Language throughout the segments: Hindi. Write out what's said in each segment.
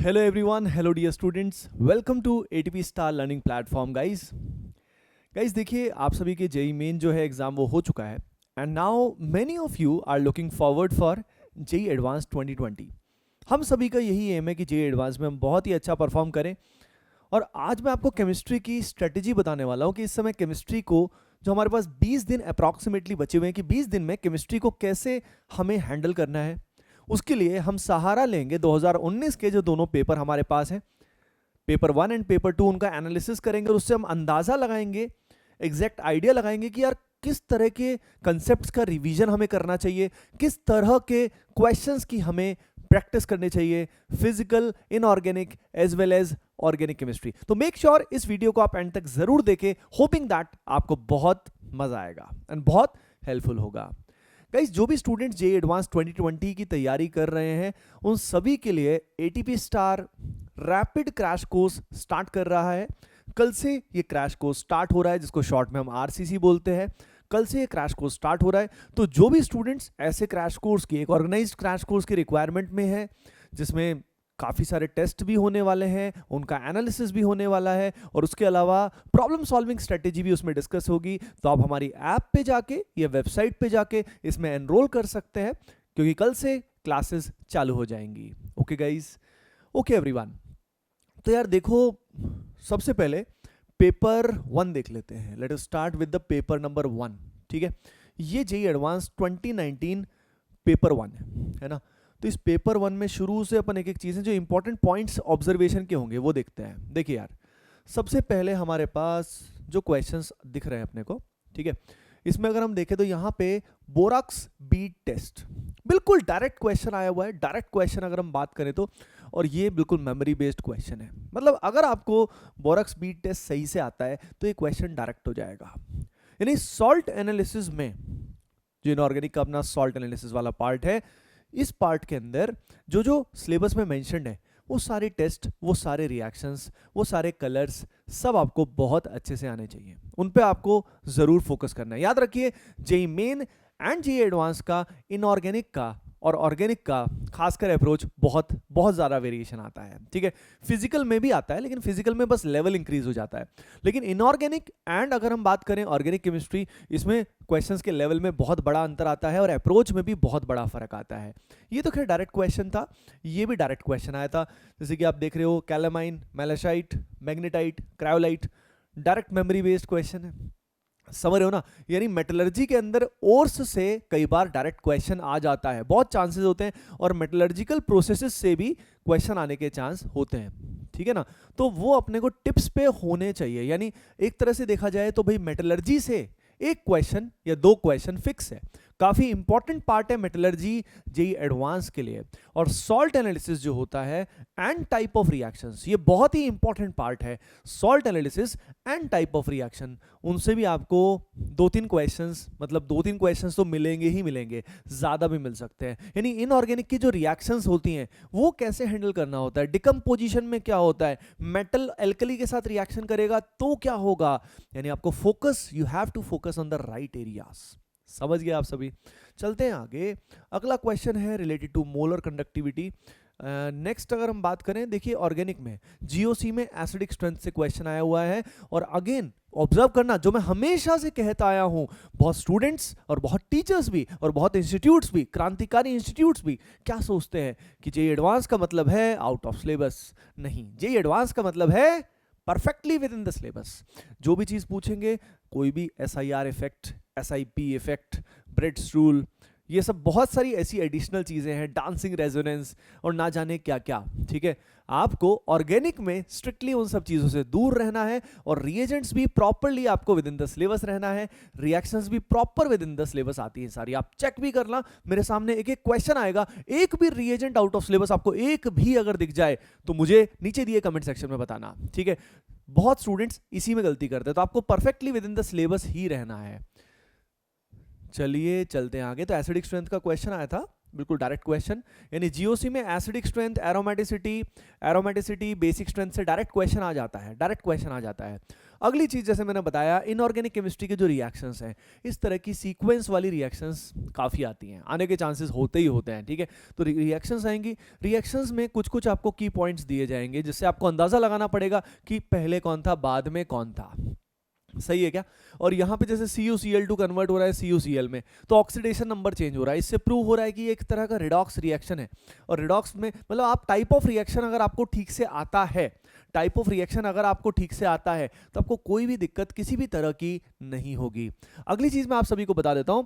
Hello everyone, hello dear students, welcome to ATP Star Learning Platform guys. देखिए आप सभी के जेई मेन जो है एग्जाम वो हो चुका है and now many of you are looking forward for JEE advance 2020. हम सभी का यही एम है कि जेई एडवांस में हम बहुत ही अच्छा परफॉर्म करें. और आज मैं आपको केमिस्ट्री की स्ट्रेटेजी बताने वाला हूँ कि इस समय केमिस्ट्री को जो हमारे पास 20 दिन अप्रॉक्सीमेटली बचे हुए हैं कि 20 दिन में केमिस्ट्री को कैसे हमें हैंडल करना है. उसके लिए हम सहारा लेंगे 2019 के जो दोनों पेपर हमारे पास हैं, पेपर 1 एंड पेपर 2, उनका एनालिसिस करेंगे और उससे हम अंदाजा लगाएंगे, एग्जैक्ट आइडिया लगाएंगे कि यार किस तरह के कंसेप्ट्स का रिवीजन हमें करना चाहिए, किस तरह के क्वेश्चंस की हमें प्रैक्टिस करनी चाहिए, physical, inorganic as well as organic chemistry. तो मेक श्योर इस वीडियो को आप एंड तक जरूर देखें, होपिंग दैट आपको बहुत मजा आएगा एंड बहुत हेल्पफुल होगा. गाइस, जो भी स्टूडेंट्स जेईई एडवांस 2020 की तैयारी कर रहे हैं उन सभी के लिए ATP star rapid crash course start कर रहा है. कल से ये क्रैश कोर्स स्टार्ट हो रहा है, जिसको शॉर्ट में हम आरसीसी बोलते हैं. कल से ये क्रैश कोर्स स्टार्ट हो रहा है. तो जो भी स्टूडेंट्स ऐसे क्रैश कोर्स की, एक ऑर्गेनाइज्ड क्रैश कोर्स की रिक्वायरमेंट में है, जिसमें काफ़ी सारे टेस्ट भी होने वाले हैं, उनका एनालिसिस भी होने वाला है और उसके अलावा प्रॉब्लम सॉल्विंग स्ट्रेटेजी भी उसमें डिस्कस होगी, तो आप हमारी ऐप पे जाके या वेबसाइट पे जाके इसमें एनरोल कर सकते हैं, क्योंकि कल से क्लासेस चालू हो जाएंगी. Okay guys, okay everyone. तो यार देखो, सबसे पहले पेपर 1 देख लेते हैं. Let us start with the paper number 1. ठीक है, ये जेईई एडवांस 2019 पेपर 1 है ना. तो इस पेपर 1 में शुरू से अपन एक एक चीज़ें जो इंपॉर्टेंट पॉइंट्स ऑब्जर्वेशन के होंगे वो देखते हैं. देखिए यार, सबसे पहले हमारे पास जो क्वेश्चंस दिख रहे हैं अपने को, ठीक है, इसमें अगर हम देखें तो यहाँ पे बोराक्स बीट टेस्ट बिल्कुल डायरेक्ट क्वेश्चन आया हुआ है. डायरेक्ट क्वेश्चन अगर हम बात करें तो, और ये बिल्कुल मेमोरी बेस्ड क्वेश्चन है. मतलब अगर आपको बोराक्स बीट टेस्ट सही से आता है तो ये क्वेश्चन डायरेक्ट हो जाएगा. यानी सॉल्ट एनालिसिस में जो इनऑर्गेनिक का अपना सॉल्ट एनालिसिस वाला पार्ट है, इस पार्ट के अंदर जो जो सिलेबस में मेंशन्ड है वो सारे टेस्ट, वो सारे रिएक्शंस, वो सारे कलर्स सब आपको बहुत अच्छे से आने चाहिए. उन पे आपको जरूर फोकस करना है. याद रखिए, JEE main and JEE advance का इनऑर्गेनिक का और ऑर्गेनिक का खासकर अप्रोच बहुत बहुत ज़्यादा वेरिएशन आता है. ठीक है, फिजिकल में भी आता है, लेकिन फिजिकल में बस लेवल इंक्रीज हो जाता है. लेकिन इनऑर्गेनिक एंड अगर हम बात करें ऑर्गेनिक केमिस्ट्री, इसमें क्वेश्चंस के लेवल में बहुत बड़ा अंतर आता है और अप्रोच में भी बहुत बड़ा फर्क आता है. ये तो खैर डायरेक्ट क्वेश्चन था, ये भी डायरेक्ट क्वेश्चन आया था. जैसे कि आप देख रहे हो, calamine, malachite, magnetite, cryolite, direct memory based question है. समझ रहे हो ना. यानी मेटलर्जी के अंदर ओर्स से कई बार डायरेक्ट क्वेश्चन आ जाता है, बहुत चांसेस होते हैं, और मेटलर्जिकल प्रोसेसेस से भी क्वेश्चन आने के चांस होते हैं. ठीक है ना. तो वो अपने को टिप्स पे होने चाहिए. यानी एक तरह से देखा जाए तो भाई मेटलर्जी से एक क्वेश्चन या 2 क्वेश्चन फिक्स है. काफी इंपॉर्टेंट पार्ट है मेटलर्जी जेईई एडवांस के लिए. और सॉल्ट एनालिसिस जो होता है एंड टाइप ऑफ रिएक्शंस, ये बहुत ही इंपॉर्टेंट पार्ट है. Salt analysis and type of reaction, उनसे भी आपको 2-3 क्वेश्चंस, मतलब 2-3 क्वेश्चंस तो मिलेंगे ही मिलेंगे, ज्यादा भी मिल सकते हैं. यानी इनऑर्गेनिक की जो रिएक्शंस होती हैं वो कैसे हैंडल करना होता है, डिकम्पोजिशन में क्या होता है, मेटल एल्कली के साथ रिएक्शन करेगा तो क्या होगा. यानी आपको focus, you have to focus on the right areas. समझ गए आप सभी. चलते हैं आगे. अगला क्वेश्चन है related to molar conductivity. Next अगर हम बात करें, देखिए ऑर्गेनिक में जीओसी में एसिडिक स्ट्रेंथ से क्वेश्चन आया हुआ है. और अगेन ऑब्जर्व करना, जो मैं हमेशा से कहता आया हूं, बहुत स्टूडेंट्स और बहुत टीचर्स भी और बहुत इंस्टीट्यूट्स भी, क्रांतिकारी इंस्टीट्यूट्स भी क्या सोचते हैं कि जेईई एडवांस का मतलब है आउट ऑफ सिलेबस. नहीं, जेईई एडवांस का मतलब है perfectly within the syllabus. जो भी चीज पूछेंगे, कोई भी SIR effect, SIP effect, Bredt's rule, ये सब बहुत सारी ऐसी एडिशनल चीजें हैं, डांसिंग रेजोनेंस और ना जाने क्या क्या. ठीक है, आपको ऑर्गेनिक में स्ट्रिक्टली उन सब चीजों से दूर रहना है और रिएजेंट्स भी प्रॉपरली आपको विद इन द सिलेबस रहना है. रिएक्शंस भी proper with in the syllabus आती है सारी. आप चेक भी करना, मेरे सामने एक एक क्वेश्चन आएगा, एक भी रिएजेंट आउट ऑफ सिलेबस आपको एक भी अगर दिख जाए तो मुझे नीचे दिए कमेंट सेक्शन में बताना. ठीक है, बहुत स्टूडेंट्स इसी में गलती करते हैं, तो आपको perfectly within the syllabus ही रहना है. चलिए चलते हैं आगे. तो एसिडिक स्ट्रेंथ का क्वेश्चन आया था बिल्कुल डायरेक्ट क्वेश्चन, यानी जीओसी में acidic strength, aromaticity, basic strength से डायरेक्ट क्वेश्चन आ जाता है, डायरेक्ट क्वेश्चन आ जाता है। अगली चीज जैसे मैंने बताया, इनऑर्गेनिक केमिस्ट्री के जो रिएक्शंस हैं, इस तरह की सीक्वेंस वाली रिएक्शंस काफी आती हैं, आने के चांसेस होते ही होते हैं, ठीक है। तो रिएक्शंस आएंगी, रिएक्शंस में कुछ कुछ आपको की पॉइंट्स दिए जाएंगे जिससे आपको अंदाजा लगाना पड़ेगा कि पहले कौन था, बाद में कौन था, सही है क्या। और यहाँ पे जैसे CuCl2 कन्वर्ट हो रहा है CuCl में, तो ऑक्सीडेशन नंबर चेंज हो रहा है, इससे प्रूव हो रहा है कि ये एक तरह का रिडॉक्स रिएक्शन है। और रिडॉक्स में मतलब आप टाइप ऑफ रिएक्शन अगर आपको ठीक से आता है, टाइप ऑफ रिएक्शन अगर आपको ठीक से आता है, तो आपको कोई भी दिक्कत किसी भी तरह की नहीं होगी। अगली चीज मैं आप सभी को बता देता हूं,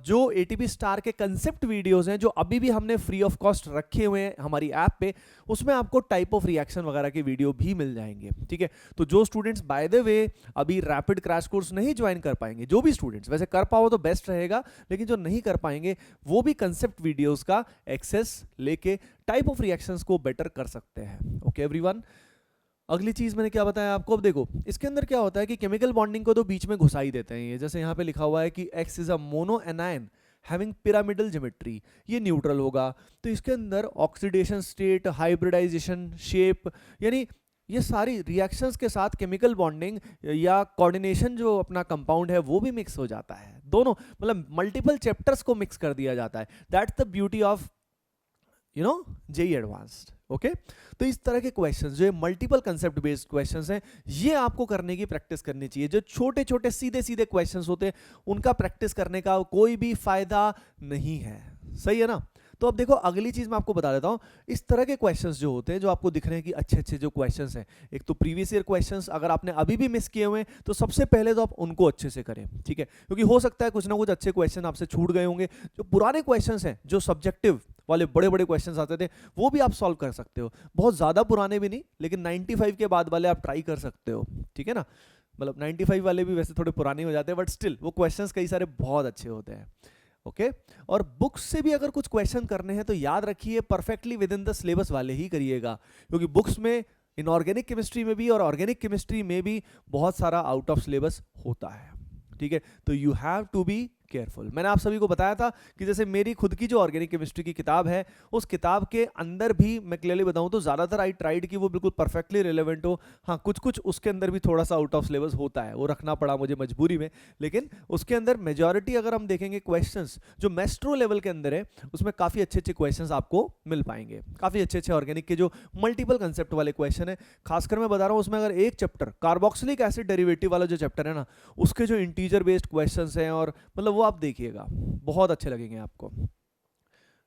जो ATP स्टार के कंसेप्ट वीडियोस हैं जो अभी भी हमने फ्री ऑफ कॉस्ट रखे हुए हैं हमारी ऐप पे, उसमें आपको टाइप ऑफ रिएक्शन वगैरह के वीडियो भी मिल जाएंगे, ठीक है। तो जो स्टूडेंट्स बाय द वे अभी रैपिड क्रैश कोर्स नहीं ज्वाइन कर पाएंगे, जो भी स्टूडेंट्स, वैसे कर पाओ तो बेस्ट रहेगा, लेकिन जो नहीं कर पाएंगे वो भी कंसेप्ट वीडियोस का एक्सेस लेके टाइप ऑफ रिएक्शंस को बेटर कर सकते हैं। ओके एवरीवन, अगली चीज मैंने क्या बताया आपको, अब देखो इसके अंदर क्या होता है कि केमिकल बॉन्डिंग को तो बीच में घुसा ही देते हैं ये, जैसे यहाँ पे लिखा हुआ है कि X is a mono anion having pyramidal geometry, ये न्यूट्रल होगा, तो इसके अंदर ऑक्सीडेशन स्टेट, हाइब्रिडाइजेशन, शेप, यानी ये सारी रिएक्शंस के साथ केमिकल बॉन्डिंग या कोऑर्डिनेशन जो अपना कंपाउंड है वो भी मिक्स हो जाता है, दोनों मतलब मल्टीपल चैप्टर्स को मिक्स कर दिया जाता है। That's the beauty of JEE advanced. Okay, तो इस तरह के क्वेश्चंस जो मल्टीपल कंसेप्ट बेस्ड क्वेश्चंस हैं, ये आपको करने की प्रैक्टिस करनी चाहिए। जो छोटे छोटे सीधे सीधे क्वेश्चंस होते हैं उनका प्रैक्टिस करने का कोई भी फायदा नहीं है, सही है ना। तो अब देखो अगली चीज मैं आपको बता देता हूं, इस तरह के क्वेश्चंस जो होते हैं, जो आपको दिख रहे हैं कि अच्छे अच्छे जो क्वेश्चंस हैं, एक तो प्रीवियस ईयर क्वेश्चंस अगर आपने अभी भी मिस किए हुए हैं तो सबसे पहले तो आप उनको अच्छे से करें, ठीक है, क्योंकि हो सकता है कुछ ना कुछ अच्छे क्वेश्चन आपसे छूट गए होंगे। जो पुराने क्वेश्चंस हैं, जो सब्जेक्टिव वाले बड़े बड़े क्वेश्चंस आते थे, वो भी आप सॉल्व कर सकते हो, बहुत ज्यादा पुराने भी नहीं, लेकिन 95 के बाद वाले आप ट्राई कर सकते हो, ठीक है ना। मतलब 95 वाले भी वैसे थोड़े पुराने हो जाते हैं, बट स्टिल वो क्वेश्चंस कई सारे बहुत अच्छे होते हैं। ओके, और बुक्स से भी अगर कुछ क्वेश्चन करने हैं तो याद रखिए perfectly within the syllabus वाले ही करिएगा, क्योंकि बुक्स में इनऑर्गेनिक केमिस्ट्री में भी और ऑर्गेनिक केमिस्ट्री में भी बहुत सारा आउट ऑफ सिलेबस होता है, ठीक है। तो you have to be careful. मैंने आप सभी को बताया था कि जैसे मेरी खुद की जो ऑर्गेनिक केमिस्ट्री की किताब है, उस किताब के अंदर भी मैं क्लियरली बताऊं तो ज्यादातर आई ट्राइड कि वो बिल्कुल परफेक्टली रिलेवेंट हो। हाँ, कुछ कुछ उसके अंदर भी थोड़ा सा आउट ऑफ सिलेबस होता है, वो रखना पड़ा मुझे मजबूरी में, लेकिन उसके अंदर मेजॉरिटी अगर हम देखेंगे क्वेश्चंस जो मेस्ट्रो लेवल के अंदर है, उसमें काफी अच्छे अच्छे क्वेश्चंस आपको मिल पाएंगे, काफी अच्छे अच्छे ऑर्गेनिक के जो मल्टीपल कंसेप्ट वाले क्वेश्चन है। खासकर मैं बता रहा हूँ उसमें अगर एक चैप्टर कार्बोक्सिलिक एसिड डेरिवेटिव वाला जो चैप्टर है ना, उसके जो इंटीजर बेस्ड क्वेश्चंस हैं, और मतलब वो आप देखिएगा बहुत अच्छे लगेंगे आपको।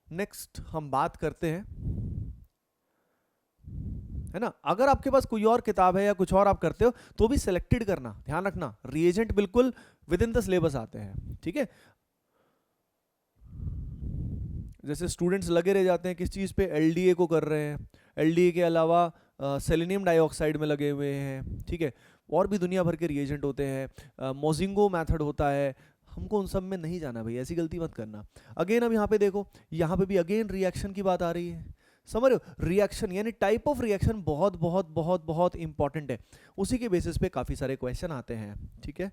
नेक्स्ट हम बात करते हैं, है ना, अगर आपके पास कोई और किताब है या कुछ और आप करते हो तो भी सिलेक्टेड करना, ध्यान रखना रिएजेंट बिल्कुल विद इन द सिलेबस आते हैं, ठीक है। जैसे स्टूडेंट्स लगे रह जाते हैं किस चीज पे, LDA को कर रहे हैं, LDA के अलावा सेलेनियम डाइऑक्साइड में लगे हुए हैं, ठीक है, और भी दुनिया भर के रिएजेंट होते हैं, मोजिंगो मेथड होता है, हमको उन सब में नहीं जाना भाई, ऐसी गलती मत करना। अगेन अब यहाँ पे देखो, यहाँ पे भी अगेन रिएक्शन की बात आ रही है, समझ रहे हो, रिएक्शन यानी टाइप ऑफ रिएक्शन बहुत बहुत बहुत बहुत इंपॉर्टेंट है, उसी के बेसिस पे काफी सारे क्वेश्चन आते हैं, ठीक है।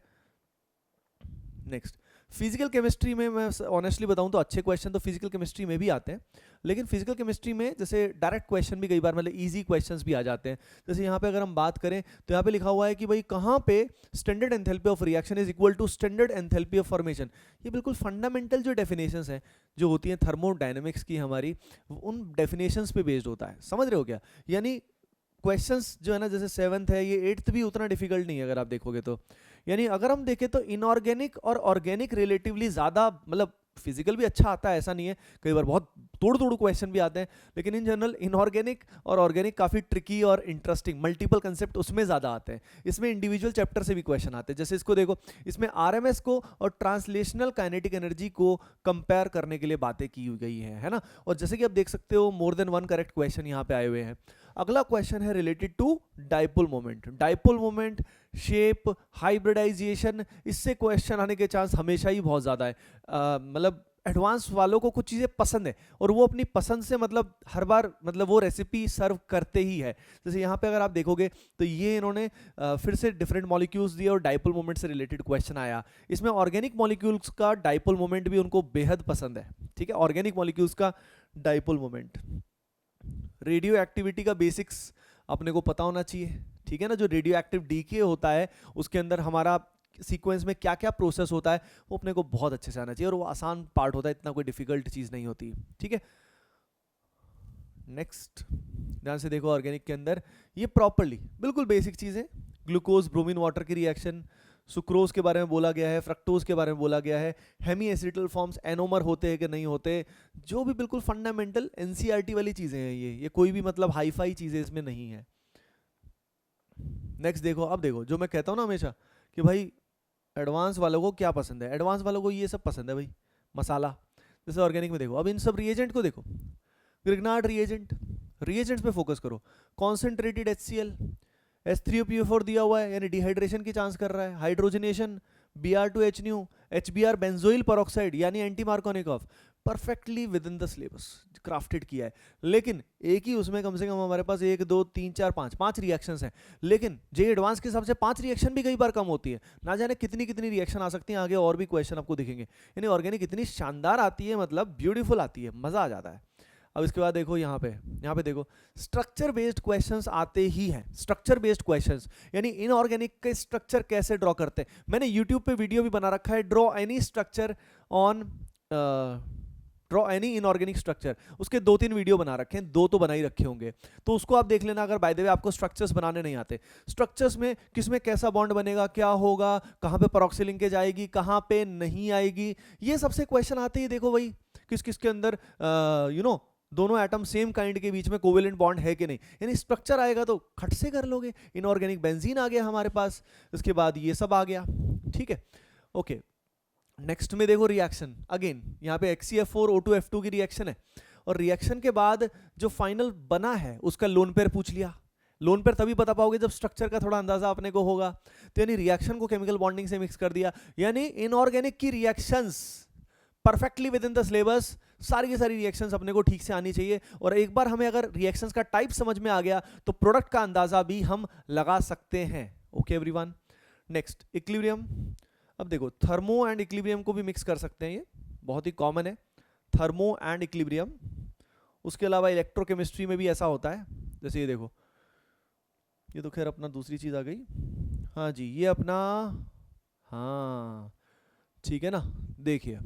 नेक्स्ट फिजिकल केमिस्ट्री में मैं ऑनेस्टली बताऊं तो अच्छे क्वेश्चन तो फिजिकल केमिस्ट्री में भी आते हैं, लेकिन फिजिकल केमिस्ट्री में जैसे डायरेक्ट क्वेश्चन भी कई बार मतलब इजी क्वेश्चंस भी आ जाते हैं। जैसे यहाँ पे अगर हम बात करें तो यहाँ पे लिखा हुआ है कि भाई कहाँ पे standard enthalpy of reaction is equal to standard enthalpy of formation. ये बिल्कुल फंडामेंटल जो डेफिनेशंस हैं जो होती हैं थर्मोडायनेमिक्स की हमारी, उन डेफिनेशंस पे बेस्ड होता है, समझ रहे हो क्या। यानी क्वेश्चंस जो है ना, जैसे 7th है, ये 8th भी उतना डिफिकल्ट नहीं है अगर आप देखोगे तो। यानी अगर हम देखें तो इनऑर्गेनिक और ऑर्गेनिक रिलेटिवली ज्यादा, मतलब फिजिकल भी अच्छा आता है ऐसा नहीं है, कई बार बहुत तोड़ तोड़ क्वेश्चन भी आते हैं, लेकिन इन जनरल इनऑर्गेनिक और ऑर्गेनिक काफी ट्रिकी और इंटरेस्टिंग मल्टीपल कंसेप्ट उसमें ज्यादा आते हैं। इसमें इंडिविजुअल चैप्टर से भी क्वेश्चन आते हैं, जैसे इसको देखो, इसमें आरएमएस को और ट्रांसलेशनल काइनेटिक एनर्जी को कंपेयर करने के लिए बातें की गई है ना। और जैसे कि आप देख सकते हो more than one correct question यहाँ पे आए हुए हैं। अगला क्वेश्चन है related to dipole moment. Dipole moment, shape, hybridisation, इससे क्वेश्चन आने के चांस हमेशा ही बहुत ज्यादा है। मतलब एडवांस वालों को कुछ चीज़ें पसंद है और वो अपनी पसंद से मतलब हर बार मतलब वो रेसिपी सर्व करते ही है। जैसे यहाँ पे अगर आप देखोगे तो ये इन्होंने फिर से डिफरेंट मॉलिक्यूल्स दिए और डाइपोल मोमेंट से रिलेटेड क्वेश्चन आया। इसमें ऑर्गेनिक मॉलिक्यूल्स का डाइपोल मोमेंट भी उनको बेहद पसंद है। ठीक है, ऑर्गेनिक मॉलिक्यूल्स का डाइपोल मोमेंट। रेडियो एक्टिविटी का बेसिक्स अपने को पता होना चाहिए। ठीक है ना, जो रेडियो एक्टिव डीके होता है उसके अंदर हमारा सीक्वेंस में क्या क्या प्रोसेस होता है वो अपने को बहुत अच्छे से आना चाहिए और वो आसान पार्ट होता है, इतना कोई डिफिकल्ट चीज़ नहीं होती। ठीक है, नेक्स्ट ध्यान से देखो, ऑर्गेनिक के अंदर ये प्रॉपरली बिल्कुल बेसिक चीज़ें, ग्लूकोज ब्रोमीन वाटर की रिएक्शन, सुक्रोज के बारे में बोला गया है, फ्रक्टोज के बारे में बोला गया है, हेमी एसिटल फॉर्म्स एनोमर होते हैं कि नहीं होते, जो भी बिल्कुल फंडामेंटल एनसीईआरटी वाली चीज़ें हैं ये कोई भी मतलब हाई फाई चीज़ें इसमें नहीं है। नेक्स्ट देखो, अब देखो जो मैं कहता हूँ ना हमेशा कि भाई एडवांस वालों को क्या पसंद है, एडवांस वालों को ये सब पसंद है भाई, मसाला। जैसे ऑर्गेनिक में देखो, अब इन सब रिएजेंट को देखो, ग्रिग्नार्ड रिएजेंट, रिएजेंट्स पे फोकस करो। कॉन्सेंट्रेटेड HCl, H3PO4 दिया हुआ है यानी डिहाइड्रेशन की चांस कर रहा है, hydrogenation, Br2H nu, HBr benzoyl peroxide यानी anti Markovnikov, perfectly within the syllabus crafted किया है। लेकिन एक ही उसमें कम से कम हमारे पास 1 2 3 4 5 रिएक्शंस हैं, लेकिन जे एडवांस के हिसाब से 5 रिएक्शन भी कई बार कम होती है, ना जाने कितनी कितनी रिएक्शन आ सकती हैं, आगे और भी क्वेश्चन आपको दिखेंगे। यानी ऑर्गेनिक इतनी शानदार आती है, मतलब ब्यूटीफुल आती है, मजा आ जाता है। अब इसके बाद देखो यहाँ पे देखो स्ट्रक्चर बेस्ड क्वेश्चंस आते ही हैं। स्ट्रक्चर बेस्ड क्वेश्चंस यानी इनऑर्गेनिक के स्ट्रक्चर कैसे ड्रॉ करते हैं, मैंने यूट्यूब पे वीडियो भी बना रखा है, draw any structure on draw any inorganic structure, उसके 2-3 वीडियो बना रखे हैं, 2 तो बना ही रखे होंगे, तो उसको आप देख लेना अगर बाय द वे आपको स्ट्रक्चर्स बनाने नहीं आते। स्ट्रक्चर्स में किसमें कैसा बॉन्ड बनेगा, क्या होगा, कहाँ पे पेरोक्सिल लिंकेज आएगी, कहाँ पे नहीं आएगी, ये सबसे क्वेश्चन आते ही। देखो भाई किस किस के अंदर दोनों एटम सेम काइंड के बीच में कोवेलेंट बॉन्ड है कि नहीं, यानी स्ट्रक्चर आएगा तो खट से कर लोगे। इनऑर्गेनिक बेंजीन आ गया हमारे पास, उसके बाद ये सब आ गया। ठीक है, ओके। नेक्स्ट में देखो रिएक्शन, अगेन यहाँ पे HCl4O2F2 की रिएक्शन है और रिएक्शन के बाद जो फाइनल बना है उसका लोन पेयर पूछ लिया। लोन पेयर तभी बता पाओगे जब स्ट्रक्चर का थोड़ा अंदाजा अपने को होगा। तो यानी रिएक्शन को केमिकल बॉन्डिंग से मिक्स कर दिया, यानी इनऑर्गेनिक की reactions perfectly within the syllabus, सारी की सारी रिएक्शंस अपने को ठीक से आनी चाहिए। और एक बार हमें अगर रिएक्शंस का टाइप समझ में आ गया तो प्रोडक्ट का अंदाजा भी हम लगा सकते हैं। Okay everyone, next equilibrium. अब देखो थर्मो एंड इक्विलिब्रियम को भी मिक्स कर सकते हैं, ये बहुत ही कॉमन है, थर्मो एंड इक्विलिब्रियम। उसके अलावा इलेक्ट्रोकेमिस्ट्री में भी ऐसा होता है, जैसे ये देखो, ये तो खैर अपना दूसरी चीज़ आ गई। हाँ जी, ये अपना, हाँ ठीक है ना। देखिए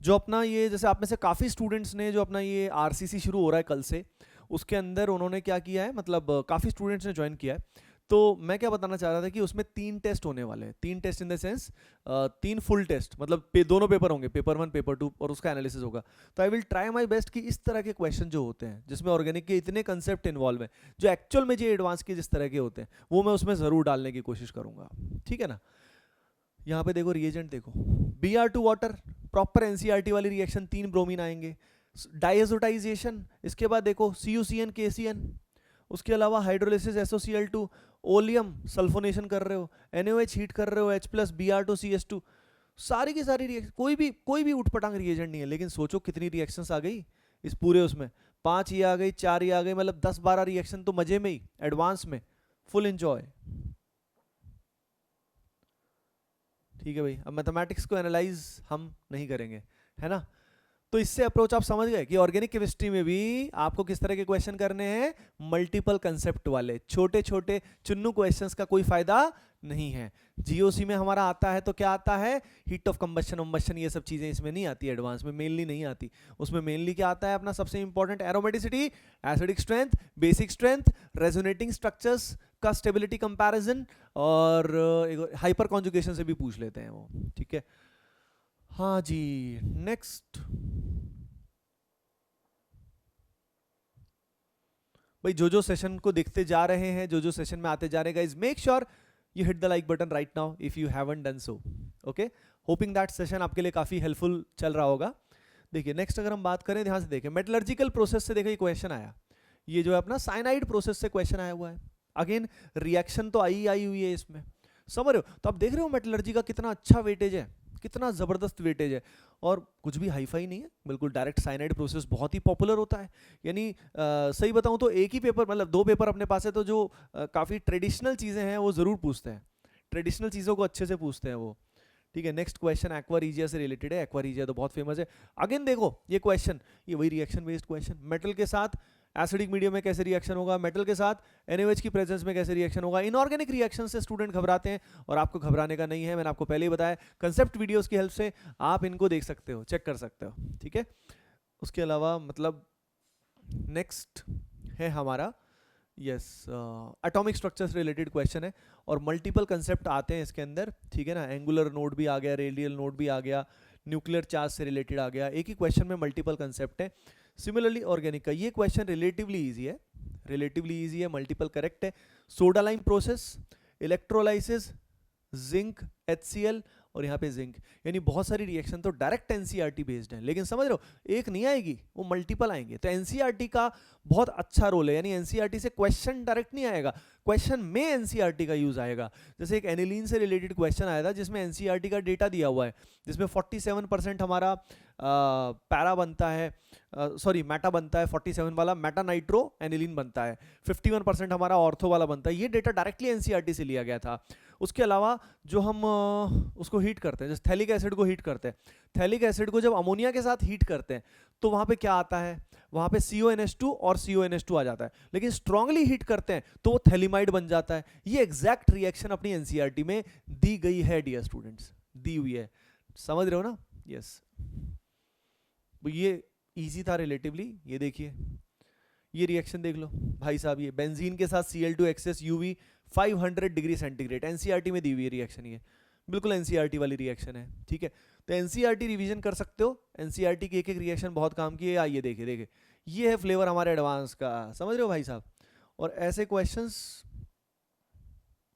जो अपना ये, जैसे आप में से काफ़ी स्टूडेंट्स ने जो अपना ये RCC शुरू हो रहा है कल से, उसके अंदर उन्होंने क्या किया है, मतलब काफ़ी स्टूडेंट्स ने ज्वाइन किया है। तो मैं क्या बताना चाह रहा था कि उसमें 3 टेस्ट होने वाले हैं, 3 test in the sense 3 full test, मतलब दोनों पेपर होंगे, पेपर 1 पेपर 2 और उसका एनालिसिस होगा। तो I will try my best कि इस तरह के क्वेश्चन जो होते हैं जिसमें ऑर्गेनिक के इतने कंसेप्ट इन्वॉल्व हैं, जो एक्चुअल में जो एडवांस के जिस तरह के होते हैं, वो मैं उसमें ज़रूर डालने की कोशिश करूँगा। ठीक है ना। यहाँ पे देखो रिएजेंट देखो, Br2 वाटर, प्रॉपर एनसीईआरटी वाली रिएक्शन, 3 ब्रोमीन आएंगे। डाइएजोटाइजेशन, इसके बाद देखो CuCN KCN, उसके अलावा हाइड्रोलिसिस SOCl2, ओलियम सल्फोनेशन कर रहे हो, NaOH हीट कर रहे हो, H+ Br2CS2, सारी की सारी रिएक्शन, कोई भी उठपटांग रिएजेंट नहीं है। लेकिन सोचो कितनी रिएक्शंस आ गई इस पूरे उसमें, 5 ही आ गई, 4 ही आ गई, मतलब 10-12 रिएक्शन तो मजे में ही, एडवांस में फुल एंजॉय। ठीक है भाई, अब मैथमेटिक्स को एनालाइज हम नहीं करेंगे, है ना। तो इससे अप्रोच आप समझ गए कि ऑर्गेनिक केमिस्ट्री में भी आपको किस तरह के क्वेश्चन करने हैं, मल्टीपल कंसेप्ट वाले, छोटे छोटे चुन्नू क्वेश्चंस का कोई फायदा नहीं है। जीओसी में हमारा आता है तो क्या आता है, हीट ऑफ कंबशन, ये सब चीजें इसमें नहीं आती, एडवांस में मेनली नहीं आती। उसमें मेनली क्या आता है अपना सबसे important, aromaticity, acidic strength, basic strength, resonating structures का स्टेबिलिटी कंपैरिजन, और हाइपर कॉन्जुगेशन से भी पूछ लेते हैं वो। ठीक है, हाँ जी। नेक्स्ट भाई, जो सेशन को देखते जा रहे हैं, जो सेशन में आते जा रहे हैं, guys make sure you hit the like button right now if you haven't done so. Okay, hoping that session आपके लिए काफी हेल्पफुल चल रहा होगा। देखिए नेक्स्ट अगर हम बात करें, ध्यान से देखें, मेटलर्जिकल प्रोसेस से देखिए क्वेश्चन आया, ये जो है अपना साइनाइड प्रोसेस से क्वेश्चन आया हुआ है। अगेन रिएक्शन तो आई हुई है इसमें, समझ रहे हो। तो आप देख रहे हो मेटलर्जी का कितना अच्छा वेटेज है, कितना ज़बरदस्त वेटेज है, और कुछ भी हाईफाई नहीं है, बिल्कुल डायरेक्ट साइनाइड प्रोसेस बहुत ही पॉपुलर होता है। यानी सही बताऊं तो एक ही पेपर, मतलब 2 पेपर अपने पास है, तो जो काफ़ी ट्रेडिशनल चीज़ें हैं वो ज़रूर पूछते हैं, ट्रेडिशनल चीज़ों को अच्छे से पूछते हैं वो। ठीक है, नेक्स्ट क्वेश्चन एक्वा रीजिया से रिलेटेड है। एक्वा रीजिया तो बहुत फेमस है। अगेन देखो ये क्वेश्चन, ये वही रिएक्शन बेस्ड क्वेश्चन, मेटल के साथ एसिडिक मीडियम में कैसे रिएक्शन होगा, मेटल के साथ NaOH की प्रेजेंस में कैसे रिएक्शन होगा। इनऑर्गेनिक रिएक्शन से स्टूडेंट घबराते हैं, और आपको घबराने का नहीं है, मैंने आपको पहले ही बताया। कंसेप्ट वीडियोस की हेल्प से आप इनको देख सकते हो, चेक कर सकते हो। ठीक है, उसके अलावा मतलब नेक्स्ट है हमारा यस एटॉमिक स्ट्रक्चर से रिलेटेड क्वेश्चन है, और मल्टीपल कंसेप्ट आते हैं इसके अंदर। ठीक है ना, एंगुलर नोड भी आ गया, रेडियल नोड भी आ गया, न्यूक्लियर चार्ज से रिलेटेड आ गया, एक ही क्वेश्चन में मल्टीपल कंसेप्ट है। सिमिलरली ऑर्गेनिक का ये क्वेश्चन रिलेटिवली ईजी है, रिलेटिवली ईजी है, मल्टीपल करेक्ट है। Soda lime process, electrolysis, zinc, HCl, और यहाँ पे जिंक, यानी बहुत सारी रिएक्शन तो डायरेक्ट NCERT बेस्ड है, लेकिन समझ रहे हो एक नहीं आएगी, वो मल्टीपल आएंगे। तो NCERT का बहुत अच्छा रोल है, यानी NCERT से क्वेश्चन डायरेक्ट नहीं आएगा, क्वेश्चन में NCERT का यूज आएगा। जैसे एक एनिलीन से रिलेटेड क्वेश्चन आया था जिसमें NCERT का डेटा दिया हुआ है, जिसमें 47% हमारा पैरा बनता है, सॉरी मैटा बनता है, 47 वाला मैटा नाइट्रो एनिलीन बनता है, 51% हमारा ऑर्थो वाला बनता है। ये डेटा डायरेक्टली NCERT से लिया गया था। उसके अलावा जो हम उसको हीट करते हैं, जैसे थैलिक एसिड को हीट करते हैं, थैलिक एसिड को जब अमोनिया के साथ हीट करते हैं तो वहाँ पे क्या आता है, वहाँ पे CONH2 और CONH2 आ जाता है, लेकिन स्ट्रांगली हीट करते हैं तो वो थैलिमाइड बन जाता है। ये एग्जैक्ट रिएक्शन अपनी NCERT में दी गई है डियर स्टूडेंट्स, दी हुई है, समझ रहे हो ना। यस, ये इजी था रिलेटिवली। ये देखिए, ये रिएक्शन देख लो भाई साहब, ये बेंजीन के साथ Cl2 excess UV 500 degree centigrade, NCERT में दी हुई है रिएक्शन, ये बिल्कुल NCERT वाली रिएक्शन है। ठीक है, तो NCERT रिवीजन कर सकते हो, NCERT की एक एक रिएक्शन बहुत काम की है। आइए देखिए देखिए, ये है फ्लेवर हमारे एडवांस का, समझ रहे हो भाई साहब। और ऐसे क्वेश्चंस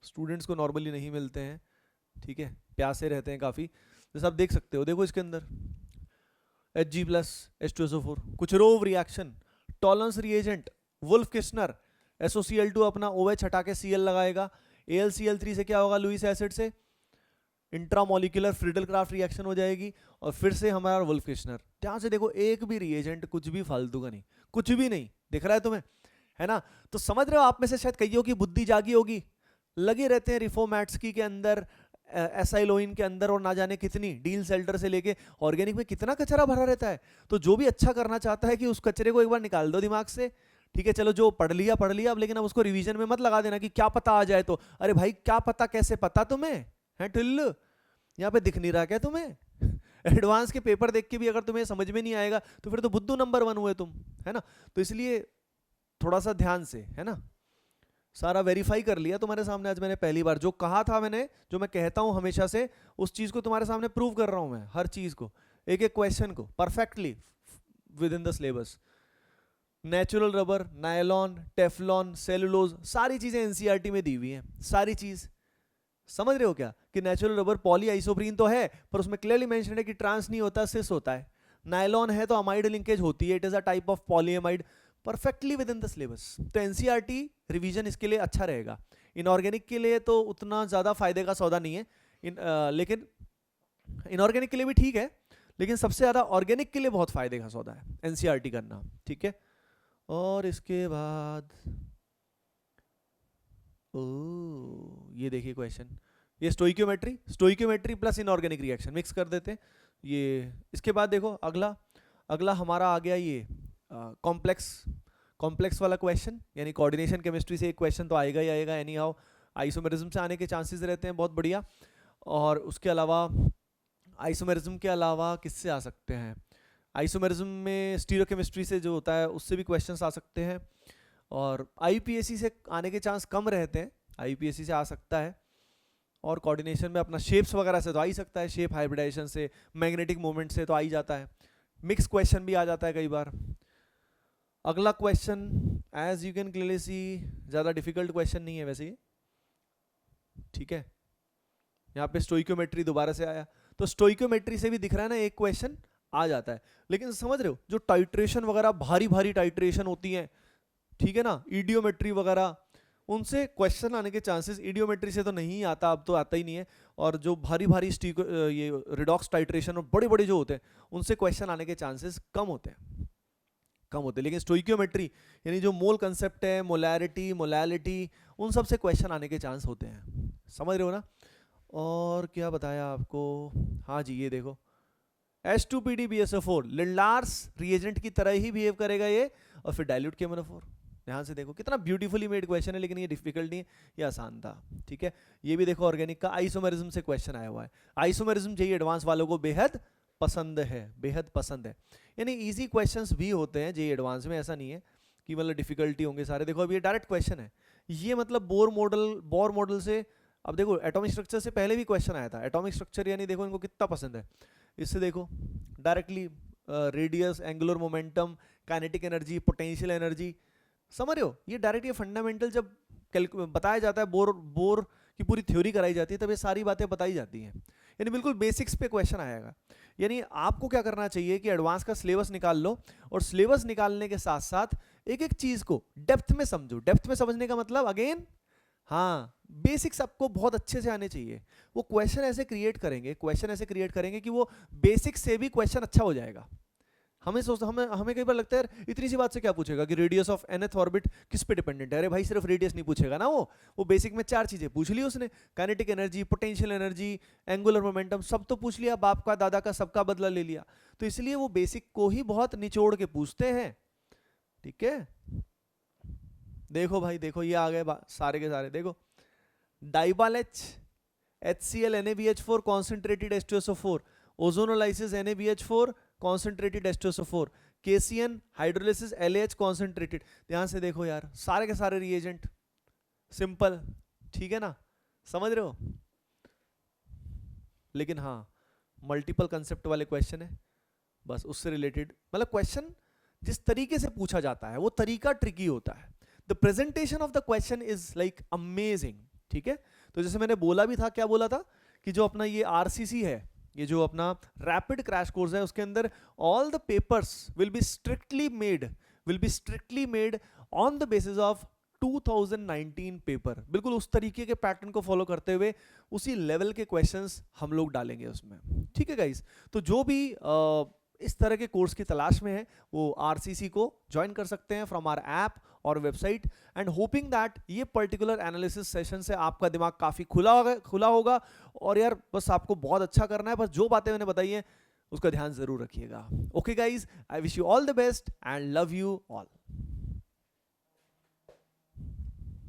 स्टूडेंट्स को नॉर्मली नहीं मिलते हैं। ठीक है, प्यासे रहते हैं काफ़ी, जैसे आप देख सकते हो, देखो इसके अंदर Hg+ H2SO4, कुछ रोव reaction, Tollens reagent, Wolff Kishner, SOCl2 अपना OH हटा के Cl लगाएगा, AlCl3 से क्या होगा, लुईस एसिड से इंट्रामोलिकुलर फ्रिडल क्राफ्ट रिएक्शन हो जाएगी, और फिर से हमारा वुल्फ किस्नर। ध्यान से देखो, एक भी रिएजेंट कुछ भी फालतू का नहीं, कुछ भी नहीं दिख रहा है तुम्हें, है ना। तो समझ रहे हो, आप में से शायद कईयों की बुद्धि जागी होगी, लगे रहते हैं रिफोमैट्सकी के अंदर, एसाइलोइन के अंदर, और ना जाने कितनी डील सेल्टर से लेके ऑर्गेनिक में कितना कचरा भरा रहता है। तो जो भी अच्छा करना चाहता है कि उस कचरे को एक बार निकाल दो दिमाग से। ठीक है, चलो जो पढ़ लिया पढ़ लिया, अब लेकिन अब उसको रिवीजन में मत लगा देना कि क्या पता आ जाए तो। अरे भाई क्या पता, कैसे पता तुम्हें है ठुल्लू, यहाँ पे दिख नहीं रहा क्या तुम्हें एडवांस के पेपर देख के भी अगर तुम्हें समझ में नहीं आएगा तो फिर तो बुद्धू नंबर 1 हुए तुम, है ना। तो इसलिए थोड़ा सा ध्यान से, है ना। सारा वेरीफाई कर लिया तुम्हारे सामने आज मैंने, पहली बार जो कहा था मैंने, जो मैं कहता हूं हमेशा से, उस चीज को तुम्हारे सामने प्रूव कर रहा हूं मैं, हर चीज को, एक एक क्वेश्चन को perfectly within the syllabus. Natural rubber, nylon, Teflon, cellulose, सारी चीजें NCERT में दी हुई हैं, सारी चीज। समझ रहे हो क्या, कि नेचुरल रबर पॉली आइसोप्रीन तो है, पर उसमें क्लियरली मेंशन है कि ट्रांस नहीं होता, सिस होता है। नायलॉन है तो अमाइड लिंकेज होती है, it is a type of polyamide, perfectly within the syllabus. तो NCERT रिवीजन इसके लिए अच्छा रहेगा। इनऑर्गेनिक के लिए तो उतना ज़्यादा फायदे का सौदा नहीं है, लेकिन इनऑर्गेनिक के लिए भी ठीक है, लेकिन सबसे ज़्यादा ऑर्गेनिक के लिए बहुत फायदे का सौदा है NCERT करना। ठीक है, और इसके बाद ये देखिए क्वेश्चन, ये stoichiometry plus inorganic reaction mix कर देते हैं ये। इसके बाद देखो अगला हमारा आ गया ये कॉम्प्लेक्स वाला क्वेश्चन, यानी कोऑर्डिनेशन केमिस्ट्री से एक क्वेश्चन तो आएगा ही आएगा एनी हाउ, आइसोमेरिज्म से आने के चांसेस रहते हैं, बहुत बढ़िया। और उसके अलावा आइसोमेरिज्म के अलावा किससे आ सकते हैं, आइसोमेरिज्म में स्टीरियोकेमिस्ट्री से जो होता है उससे भी क्वेश्चंस आ सकते हैं, और IUPAC से आने के चांस कम रहते हैं, IUPAC से आ सकता है। और कोऑर्डिनेशन में अपना शेप्स वगैरह से तो आ ही सकता है, शेप हाइब्रिडाइजेशन से, मैग्नेटिक मोमेंट से तो आ ही जाता है, मिक्स क्वेश्चन भी आ जाता है कई बार। अगला question as you can clearly see ज़्यादा डिफिकल्ट क्वेश्चन नहीं है वैसे ये, ठीक है। यहाँ पे स्टोइक्योमेट्री दोबारा से आया, तो स्टोइक्योमेट्री से भी दिख रहा है ना एक क्वेश्चन आ जाता है, लेकिन समझ रहे हो जो टाइट्रेशन वगैरह भारी भारी टाइट्रेशन होती हैं, ठीक है ना, ईडियोमेट्री वगैरह, उनसे क्वेश्चन आने के चांसेस, इडियोमेट्री से तो नहीं आता, अब तो आता ही नहीं है, और जो भारी भारी ये रिडॉक्स टाइट्रेशन और बड़े बड़े जो होते हैं उनसे क्वेश्चन आने के चांसेस कम होते हैं, कम होते हैं। लेकिन स्टोइकियोमेट्री यानी जो मोल कंसेप्ट है, मोलैरिटी, मोलैलिटी, उन सब से क्वेश्चन आने के चांस होते हैं, समझ रहे हो ना। और क्या बताया आपको, हाँ जी ये देखो H2PdBSO4 लिंडार्स रिएजेंट की तरह ही बिहेव करेगा ये, और फिर डाइल्यूट KMnO4। ध्यान से देखो कितना ब्यूटीफुली मेड क्वेश्चन है, लेकिन ये डिफिकल्ट नहीं है, ये आसान था, ठीक है। ये भी देखो ऑर्गेनिक का आइसोमेरिज्म से क्वेश्चन आया हुआ है। आइसोमेरिज्म जेईई एडवांस वालों को बेहद पसंद है, बेहद पसंद है। यानी इजी क्वेश्चंस भी होते हैं जेईई एडवांस में, ऐसा नहीं है कि मतलब डिफिकल्टी होंगे सारे। देखो अब ये डायरेक्ट क्वेश्चन है, ये मतलब बोर मॉडल से। अब देखो एटॉमिक स्ट्रक्चर से पहले भी क्वेश्चन आया था, एटॉमिक स्ट्रक्चर यानी देखो इनको कितना पसंद है। इससे देखो directly radius, angular momentum, kinetic energy, potential energy, समझ रहे हो। ये डायरेक्ट ये फंडामेंटल जब बताया जाता है, बोर की पूरी थ्योरी कराई जाती है, तब ये सारी बातें बताई जाती हैं। यानी बिल्कुल बेसिक्स पे क्वेश्चन आएगा। यानी आपको क्या करना चाहिए कि एडवांस का सिलेबस निकाल लो, और सिलेबस निकालने के साथ साथ एक एक चीज को डेप्थ में समझो। डेप्थ में समझने का मतलब अगेन, हाँ बेसिक्स आपको बहुत अच्छे से आने चाहिए। वो क्वेश्चन ऐसे क्रिएट करेंगे कि वो बेसिक से भी क्वेश्चन अच्छा हो जाएगा। हमें कई बार लगता है यार इतनी सी बात से क्या पूछेगा कि रेडियस ऑफ nth ऑर्बिट किस पे डिपेंडेंट है। अरे भाई सिर्फ रेडियस नहीं पूछेगा ना, वो बेसिक में 4 चीजें पूछ ली उसने, kinetic energy, potential energy, angular momentum, सब तो पूछ लिया, बाप का, दादा का, सबका बदला ले लिया। तो इसलिए वो बेसिक को ही बहुत निचोड़ के पूछते हैं, ठीक है। देखो भाई देखो, ये आ गए सारे के सारे, देखो डाइबाल H, HCl NaBH4 concentrated H2SO4, ozonolysis NaBH4 concentrated H2SO4, KCN hydrolysis LAH concentrated। ध्यान से देखो यार, सारे के सारे रिएजेंट सिंपल, ठीक है ना, समझ रहे हो। लेकिन हाँ मल्टीपल कंसेप्ट वाले क्वेश्चन है, बस उससे रिलेटेड, मतलब क्वेश्चन जिस तरीके से पूछा जाता है वो तरीका ट्रिकी होता है। The presentation of the question is like amazing, ठीक है। तो जैसे मैंने बोला भी था, क्या बोला था कि जो अपना ये RCC है, ये जो अपना रैपिड क्रैश कोर्स है, उसके अंदर all the papers will be strictly made on the basis of 2019 paper. बिल्कुल उस तरीके के पैटर्न को फॉलो करते हुए उसी लेवल के क्वेश्चंस हम लोग डालेंगे उसमें, ठीक है गाइस। तो जो भी इस तरह के कोर्स की तलाश में है वो RCC को ज्वाइन कर सकते हैं फ्रॉम आवर ऐप और वेबसाइट, एंड होपिंग दैट ये पर्टिकुलर एनालिसिस सेशन से आपका दिमाग काफी खुला होगा। और यार बस आपको बहुत अच्छा करना है, बस जो बातें मैंने बताई हैं उसका ध्यान जरूर रखिएगा। Okay guys, I wish you all the best and love you all.